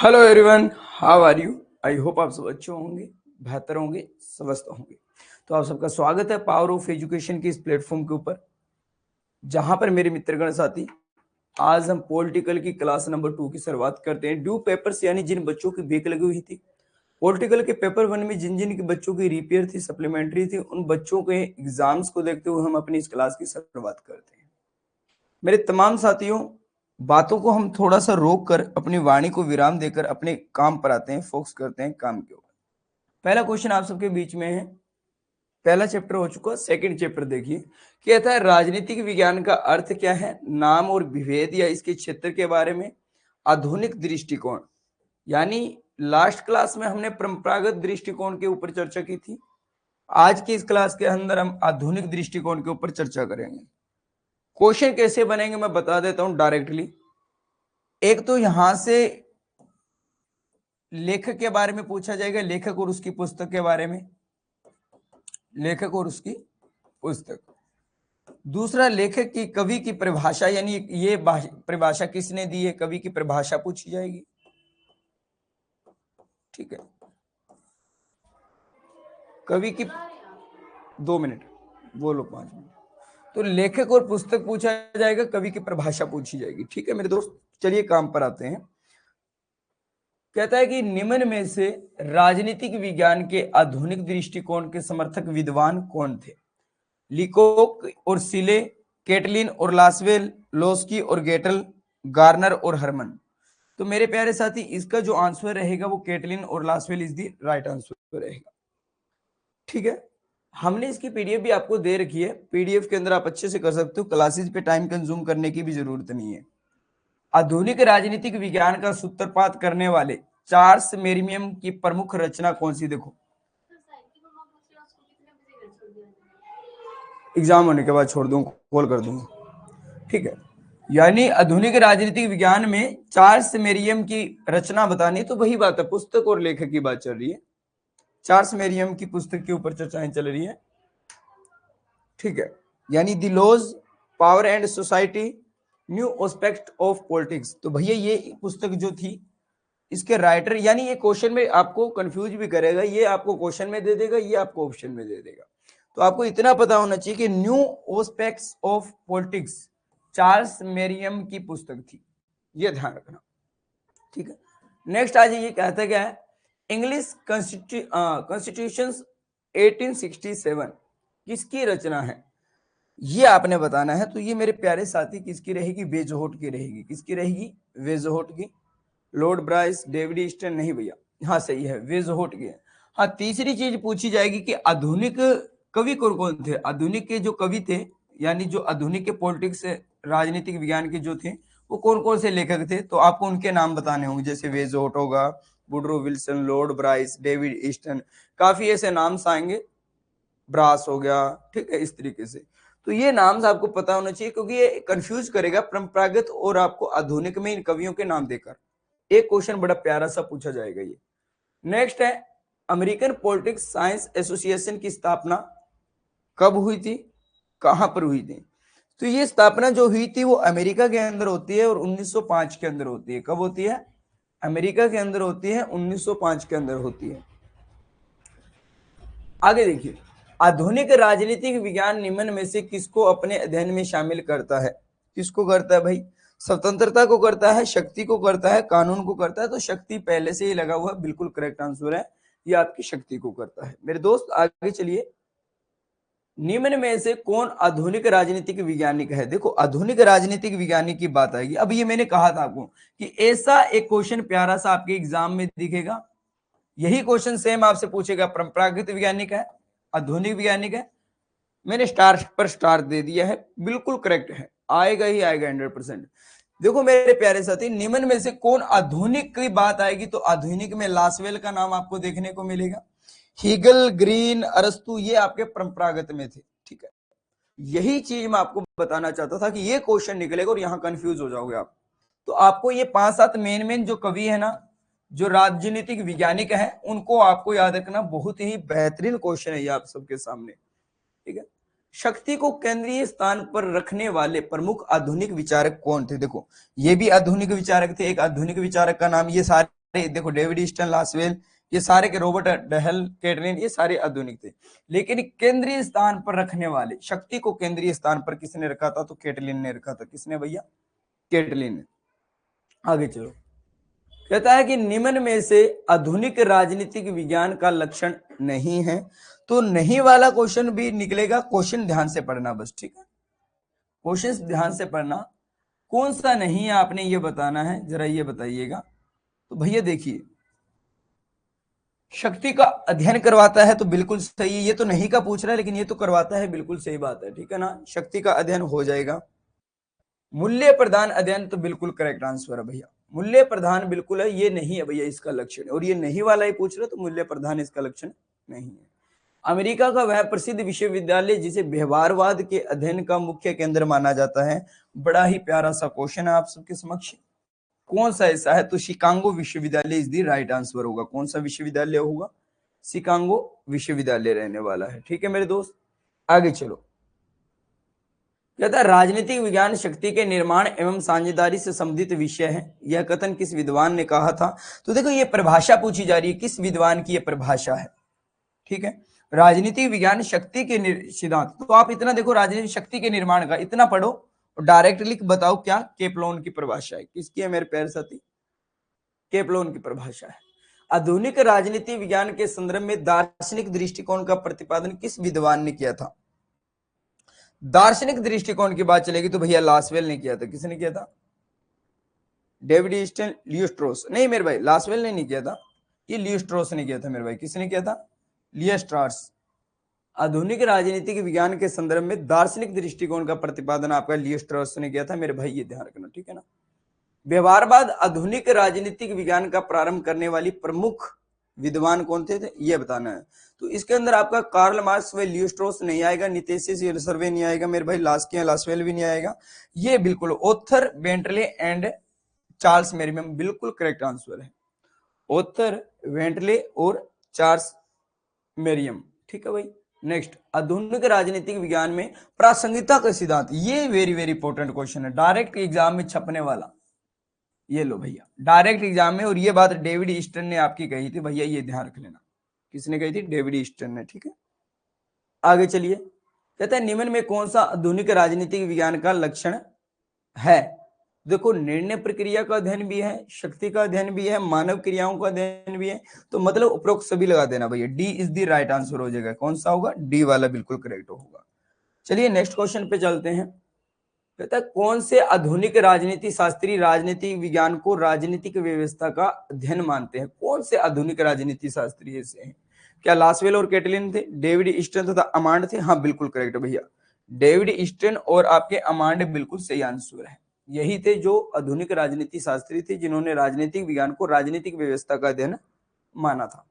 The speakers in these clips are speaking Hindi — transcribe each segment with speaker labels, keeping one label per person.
Speaker 1: Hello everyone, how are you. I hope आप सब अच्छे होंगे, बेहतर होंगे, स्वस्थ होंगे। तो आप सबका स्वागत है पावर ऑफ एजुकेशन के इस प्लेटफॉर्म के ऊपर, जहां पर मेरे मित्रगण साथी आज हम पॉलिटिकल की क्लास नंबर 2 की शुरुआत करते हैं। ड्यू पेपर्स यानी जिन बच्चों की ब्रेक लगी हुई थी पॉलिटिकल के पेपर 1 में, जिन जिन के बच्चों की रिपेयर थी, सप्लीमेंट्री थी, उन बच्चों के एग्जाम्स को देखते हुए हम अपनी इस क्लास की शुरुआत करते हैं। मेरे तमाम साथियों, बातों को हम थोड़ा सा रोक कर अपनी वाणी को विराम देकर अपने काम पर आते हैं, फोकस करते हैं काम के ऊपर। पहला क्वेश्चन आप सबके बीच में है। पहला चैप्टर हो चुका, सेकंड चैप्टर देखिए। कहता है राजनीतिक विज्ञान का अर्थ क्या है, नाम और विभेद या इसके क्षेत्र के बारे में, आधुनिक दृष्टिकोण। यानी लास्ट क्लास में हमने परंपरागत दृष्टिकोण के ऊपर चर्चा की थी। आज की इस क्लास के अंदर हम आधुनिक दृष्टिकोण के ऊपर चर्चा करेंगे। क्वेश्चन कैसे बनेंगे मैं बता देता हूं डायरेक्टली। एक तो यहां से लेखक के बारे में पूछा जाएगा, लेखक और उसकी पुस्तक के बारे में, लेखक और उसकी पुस्तक। दूसरा, लेखक की कवि की परिभाषा, यानी ये परिभाषा किसने दी है, कवि की परिभाषा पूछी जाएगी। ठीक है, कवि की 2 मिनट बोलो, 5 मिनट। तो लेखक और पुस्तक पूछा जाएगा, कवि की परिभाषा पूछी जाएगी। ठीक है मेरे दोस्त, चलिए काम पर आते हैं। कहता है कि निम्न में से राजनीतिक विज्ञान के आधुनिक दृष्टिकोण के समर्थक विद्वान कौन थे। लिकोक और सिले, केटलिन और लासवेल, लोस्की और गेटल, गार्नर और हरमन। तो मेरे प्यारे साथी, इसका जो आंसर रहेगा वो केटलिन और Lasswell is the right answer रहेगा। ठीक है, हमने इसकी पीडीएफ भी आपको दे रखी है, पीडीएफ के अंदर आप अच्छे से कर सकते हो, क्लासेस पे टाइम कंज्यूम करने की भी जरूरत नहीं है। आधुनिक राजनीतिक विज्ञान का सूत्रपात करने वाले चार्ल्स मेरियम की प्रमुख रचना कौन सी। देखो, एग्जाम होने के बाद छोड़ दूं, कॉल कर दूंगा। ठीक है, यानी आधुनिक राजनीतिक विज्ञान में चार्ल्स मेरियम की रचना बतानी, तो वही बात है, पुस्तक और लेखक की बात चल रही है। चार्ल्स मेरियम की पुस्तक के ऊपर चर्चाएं चल रही है। ठीक है, यानी the laws, power and society, new aspect of politics. तो भैया ये पुस्तक जो थी, इसके राइटर, यानी ये क्वेश्चन में आपको कंफ्यूज भी करेगा, ये आपको क्वेश्चन में दे देगा, ये आपको ऑप्शन में दे देगा। तो आपको इतना पता होना चाहिए कि new aspects of politics Charles मेरियम की पुस्तक थी, ये ध्यान रखना। ठीक है, नेक्स्ट आ जाइए। कहता क्या है, इंग्लिश कॉन्स्टिट्यूशन 1867 किसकी रचना है, ये आपने बताना है। तो ये मेरे प्यारे साथी किसकी रहेगी, वेजहोट की रहेगी। किसकी रहेगी, वेजहोट की। लॉर्ड ब्राइस, डेविड ईस्टन नहीं भैया, हाँ सही है, वेजहोट की है। हाँ, तीसरी चीज पूछी जाएगी कि आधुनिक कवि कौन कौन थे। आधुनिक के जो कवि थे, यानी जो आधुनिक के पॉलिटिक्स राजनीतिक विज्ञान के जो थे, वो कौन कौन से लेखक थे, तो आपको उनके नाम बताने होंगे। जैसे वेजहोट होगा, Woodrow Wilson, Lord Bryce, David Easton, काफी ऐसे नाम आएंगे, ब्रास हो गया। ठीक है, इस तरीके से। तो ये नाम आपको पता होना चाहिए, क्योंकि ये कंफ्यूज करेगा परंपरागत और आपको आधुनिक में इन कवियों के नाम देकर। एक क्वेश्चन बड़ा प्यारा सा पूछा जाएगा ये। नेक्स्ट है, अमेरिकन पॉलिटिक्स साइंस एसोसिएशन की स्थापना कब हुई थी, कहां पर हुई थी। तो ये स्थापना जो हुई थी वो अमेरिका के अंदर होती है और 1905 के अंदर होती है। कब होती है, अमेरिका के अंदर होती है, 1905 के अंदर होती है। आगे देखिए, आधुनिक राजनीतिक विज्ञान निम्न में से किसको अपने अध्ययन में शामिल करता है। किसको करता है भाई, स्वतंत्रता को करता है, शक्ति को करता है, कानून को करता है। तो शक्ति पहले से ही लगा हुआ, बिल्कुल करेक्ट आंसर है, ये आपकी शक्ति को करता है। मेरे दोस्त आगे चलिए, निम्न में से कौन आधुनिक राजनीतिक वैज्ञानिक है। देखो, आधुनिक राजनीतिक वैज्ञानिक की बात आएगी। अब ये मैंने कहा था आपको कि ऐसा एक क्वेश्चन प्यारा सा आपके एग्जाम में दिखेगा, यही क्वेश्चन सेम आपसे पूछेगा, परंपरागत वैज्ञानिक है, आधुनिक वैज्ञानिक है। मैंने स्टार पर स्टार दे दिया है, बिल्कुल करेक्ट है, आएगा ही आएगा 100%। देखो मेरे प्यारे साथी, निम्न में से कौन आधुनिक की बात आएगी, तो आधुनिक में लासवेल का नाम आपको देखने को मिलेगा, हीगल, ग्रीन, अरस्तु, ये आपके परंपरागत में थे। ठीक है, यही चीज मैं आपको बताना चाहता था कि ये क्वेश्चन निकलेगा और यहां कंफ्यूज हो जाओगे आप। तो आपको ये 5-7 मेन जो कवि है ना, जो राजनीतिक वैज्ञानिक है, उनको आपको याद रखना। बहुत ही बेहतरीन क्वेश्चन है ये आप सबके सामने। ठीक है, शक्ति को केंद्रीय स्थान पर रखने वाले प्रमुख आधुनिक विचारक कौन थे। देखो, ये भी आधुनिक विचारक थे, एक आधुनिक विचारक का नाम, ये सारे सारे देखो डेविड ईस्टन, लासवेल, ये सारे के रॉबर्ट डहल, कैटलिन, ये सारे आधुनिक थे। लेकिन केंद्रीय स्थान पर रखने वाले, शक्ति को केंद्रीय स्थान पर किसने रखा था? तो कैटलिन ने रखा था। किसने भैया? कैटलिन ने। आगे चलो, कहता है कि निम्न में से आधुनिक राजनीतिक विज्ञान का लक्षण नहीं है। तो नहीं वाला क्वेश्चन भी निकलेगा, क्वेश्चन ध्यान से पढ़ना बस, ठीक है? क्वेश्चन ध्यान से पढ़ना, कौन सा नहीं है आपने ये बताना है, जरा ये बताइएगा। तो भैया देखिए, शक्ति का अध्ययन करवाता है तो बिल्कुल सही है, ये तो नहीं का पूछ रहा है लेकिन ये तो करवाता है, बिल्कुल सही बात है, ठीक है ना? शक्ति का अध्ययन हो जाएगा। मूल्य प्रधान अध्ययन तो बिल्कुल करेक्ट आंसर है भैया, मूल्य प्रधान बिल्कुल है, ये नहीं है भैया इसका लक्षण, और ये नहीं वाला ही पूछ रहे तो मूल्य प्रधान इसका लक्षण नहीं है। अमेरिका का वह प्रसिद्ध विश्वविद्यालय जिसे व्यवहारवाद के अध्ययन का मुख्य केंद्र माना जाता है, बड़ा ही प्यारा सा क्वेश्चन है आप सबके समक्ष, कौन सा ऐसा है? तो शिकागो विश्वविद्यालय इज द राइट आंसर होगा। कौन सा विश्वविद्यालय होगा? शिकागो विश्वविद्यालय रहने वाला है, ठीक है मेरे दोस्त। आगे चलो, कहता है राजनीतिक विज्ञान शक्ति के निर्माण एवं साझेदारी से संबंधित विषय है, यह कथन किस विद्वान ने कहा था? तो देखो ये परिभाषा पूछी जा रही है, किस विद्वान की यह परिभाषा है, ठीक है? राजनीतिक विज्ञान शक्ति के सिद्धांत, तो आप इतना देखो राजनीतिक शक्ति के निर्माण का इतना पढ़ो और डायरेक्ट लिख बताओ क्या केपलोन की परिभाषा है। किसकी है मेरे प्यारे साथी? केपलोन की परिभाषा है। आधुनिक राजनीति विज्ञान के संदर्भ में दार्शनिक दृष्टिकोण का प्रतिपादन किस विद्वान ने किया था? दार्शनिक दृष्टिकोण की बात चलेगी तो भैया लासवेल ने किया था। किसने किया था? डेविड ईस्टन, लियो स्ट्रॉस नहीं मेरे भाई, लासवेल ने नहीं किया था, ये लियो स्ट्रॉस ने किया था मेरे भाई। किसने किया था? लियो स्ट्रॉस। आधुनिक राजनीतिक विज्ञान के संदर्भ में दार्शनिक दृष्टिकोण का प्रतिपादन आपका लियो स्ट्रॉस ने किया था मेरे भाई, ये ध्यान रखना, ठीक है ना? व्यवहारवाद आधुनिक राजनीतिक विज्ञान का प्रारंभ करने वाली प्रमुख विद्वान कौन थे? ये बताना है। तो इसके अंदर आपका कार्ल मार्क्स व लियो स्ट्रॉस नहीं आएगा, नितेशियस सर्वे नहीं आएगा मेरे भाई, लास्वेल भी नहीं आएगा। ये बिल्कुल ओथर, बेंटले एंड चार्ल्स मेरियम बिल्कुल करेक्ट आंसर है। ओथर, बेंटले और चार्ल्स मेरियम, ठीक है भाई। नेक्स्ट, आधुनिक राजनीतिक विज्ञान में प्रासंगिकता का सिद्धांत, ये वेरी वेरी इंपॉर्टेंट क्वेश्चन है, डायरेक्ट एग्जाम में छपने वाला। ये लो भैया डायरेक्ट एग्जाम में, और ये बात डेविड ईस्टन ने आपकी कही थी भैया, ये ध्यान रख लेना। किसने कही थी? डेविड ईस्टन ने, ठीक है। आगे चलिए, कहते हैं निम्न में कौन सा आधुनिक राजनीतिक विज्ञान का लक्षण है? देखो निर्णय प्रक्रिया का अध्ययन भी है, शक्ति का अध्ययन भी है, मानव क्रियाओं का अध्ययन भी है, तो मतलब उपरोक्त सभी लगा देना भैया, D is the right answer हो जाएगा। कौन सा होगा? डी वाला बिल्कुल करेक्ट होगा। चलिए नेक्स्ट क्वेश्चन पे चलते हैं। कहता है कौन से आधुनिक राजनीति शास्त्री राजनीतिक विज्ञान को राजनीतिक व्यवस्था का अध्ययन मानते हैं? कौन से आधुनिक राजनीति शास्त्री ऐसे हैं? क्या लासवेल और कैटलिन थे, डेविड ईस्टन तथा अमांड थे? हाँ बिल्कुल करेक्ट भैया, डेविड ईस्टन और आपके अमांड बिल्कुल सही आंसर है। यही थे जो आधुनिक राजनीति शास्त्री थे जिन्होंने राजनीतिक विज्ञान को राजनीतिक व्यवस्था का अध्ययन माना था।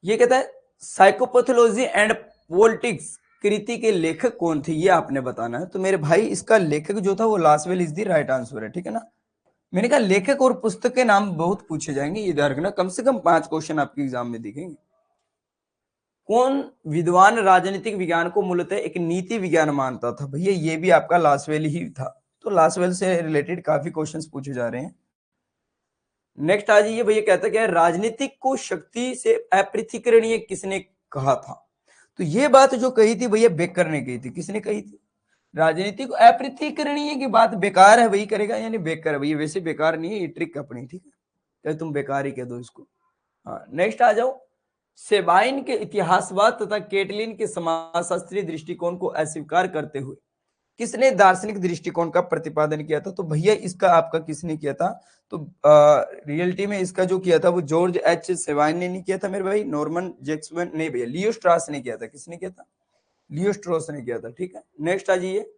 Speaker 1: ये कहता है साइकोपैथोलॉजी एंड पॉलिटिक्स कृति के लेखक कौन थे? ये आपने बताना है। तो मेरे भाई इसका लेखक जो था वो Lasswell is the right answer है, ठीक है ना? मैंने कहा लेखक और पुस्तक के नाम बहुत पूछे जाएंगे, ये ध्यान रखना, कम से कम 5 क्वेश्चन आपके एग्जाम में दिखेंगे। कौन विद्वान राजनीतिक विज्ञान को मूलतः एक नीति विज्ञान मानता था? भैया ये भी आपका लासवेल ही था, तो लासवेल से रिलेटेड काफी क्वेश्चंस पूछे जा रहे हैं। नेक्स्ट आ जाइए भैया, कहता क्या है राजनीतिक को शक्ति से अपृथीकरणीय किसने कहा था? तो ये बात जो कही थी भैया बेकर ने कही थी। किसने कही थी? राजनीति को अपृथीकरणीय की बात बेकार है वही करेगा, यानी बेकार है भैया, वैसे बेकार नहीं है, ये ट्रिक अपनी, ठीक है, तो तुम बेकार ही कह दो इसको। हाँ नेक्स्ट आ जाओ, सेबाइन के इतिहासवाद तथा केटलिन के समाजशास्त्रीय दृष्टिकोण को अस्वीकार करते हुए किसने दार्शनिक दृष्टिकोण का प्रतिपादन किया था? तो भैया इसका आपका किसने किया था? तो रियलिटी में इसका जो किया था वो जॉर्ज एच सेबाइन ने नहीं किया था मेरे भाई, नॉर्मन जैक्सन नहीं भैया, लियो स्ट्रॉस ने किया था। किसने किया था? लियो स्ट्रॉस ने किया था, ठीक है। नेक्स्ट आ जाइए,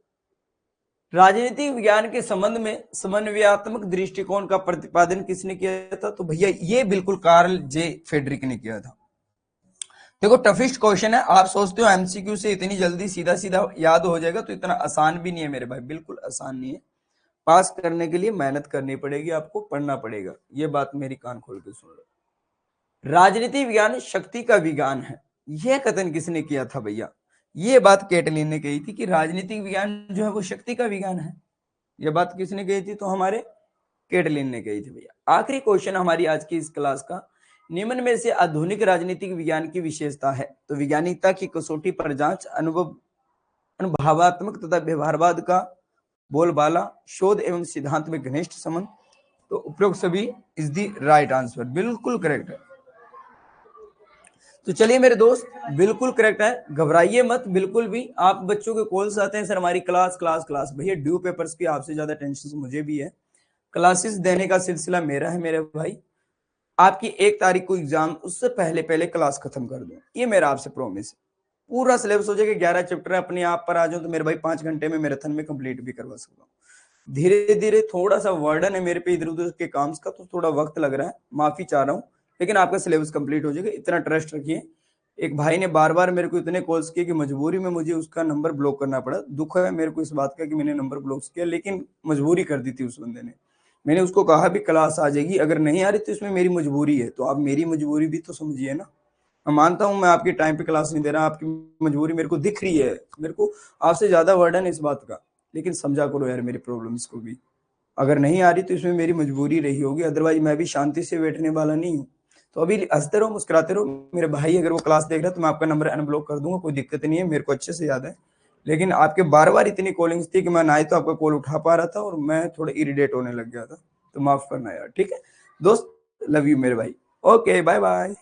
Speaker 1: राजनीतिक विज्ञान के संबंध में समन्वयात्मक दृष्टिकोण का प्रतिपादन किसने किया था? तो भैया ये बिल्कुल कार्ल जे फेडरिक ने किया था। देखो टफेस्ट क्वेश्चन है, आप सोचते हो एमसीक्यू से इतनी जल्दी सीधा सीधा याद हो जाएगा, तो इतना आसान भी नहीं है मेरे भाई, बिल्कुल आसान नहीं है। पास करने के लिए मेहनत करनी पड़ेगी, आपको पढ़ना पड़ेगा, ये बात मेरी कान खोल के सुन लो। राजनीति विज्ञान शक्ति का विज्ञान है, यह कथन किसने किया था भैया? ये बात कैटलिन ने कही थी कि राजनीतिक विज्ञान जो है वो शक्ति का विज्ञान है। यह बात किसने कही थी? तो हमारे कैटलिन ने कही थी भैया। आखिरी क्वेश्चन हमारी आज की इस क्लास का, निम्न में से आधुनिक राजनीतिक विज्ञान की विशेषता है। तो वैज्ञानिकता की कसौटी पर जांच, अनुभवात्मक तथा व्यवहारवाद का बोलबाला, शोध एवं सिद्धांत में घनिष्ठ संबंध। तो उपरोक्त सभी इज दी राइट आंसर, बिल्कुल करेक्ट है। तो चलिए मेरे दोस्त, बिल्कुल करेक्ट है, घबराइए मत बिल्कुल भी। आप बच्चों के कॉल्स आते हैं, सर हमारी क्लास क्लास क्लास, भैया ड्यू पेपर्स की आपसे ज्यादा टेंशन मुझे भी है। क्लासेस देने का सिलसिला मेरा है मेरे भाई। आपकी 1 तारीख को एग्जाम, उससे पहले पहले क्लास खत्म कर दूं, ये मेरा आपसे प्रॉमिस है। पूरा सिलेबस हो जाएगा, 11 चैप्टर अपने आप पर आ जाऊं तो मेरे भाई 5 घंटे में मैराथन में कंप्लीट भी करवा सकता हूँ। धीरे धीरे थोड़ा सा वर्डन है मेरे पे इधर उधर के काम का, तो थोड़ा वक्त लग रहा है, माफी चाह रहा हूँ, लेकिन आपका सिलेबस कंप्लीट हो जाएगा, इतना ट्रस्ट रखिए। एक भाई ने बार बार मेरे को इतने कॉल्स किए कि मजबूरी में मुझे उसका नंबर ब्लॉक करना पड़ा। दुख है मेरे को इस बात का कि मैंने नंबर ब्लॉक किया, लेकिन मजबूरी कर दी थी उस बंदे ने। मैंने उसको कहा भी क्लास आ जाएगी, अगर नहीं आ रही तो इसमें मेरी मजबूरी है, तो आप मेरी मजबूरी भी तो समझिए ना। मैं मानता हूं मैं आपके टाइम पे क्लास नहीं दे रहा, आपकी मजबूरी मेरे को दिख रही है, मेरे को आपसे ज्यादा वर्डन है इस बात का, लेकिन समझा करो यार मेरी प्रॉब्लम्स को भी। अगर नहीं आ रही तो इसमें मेरी मजबूरी रही होगी, अदरवाइज मैं भी शांति से बैठने वाला नहीं हूँ। तो अभी हंसते रहो, मुस्कुराते रहो मेरे भाई। अगर वो क्लास देख रहा है तो मैं आपका नंबर अनब्लॉक कर दूंगा, कोई दिक्कत नहीं है, मेरे को अच्छे से याद है। लेकिन आपके बार बार इतनी कॉलिंग्स थी कि मैं ना ही तो आपका कॉल उठा पा रहा था और मैं थोड़ा इरिटेट होने लग गया था, तो माफ करना यार, ठीक है दोस्त। लव यू मेरे भाई, ओके बाय बाय।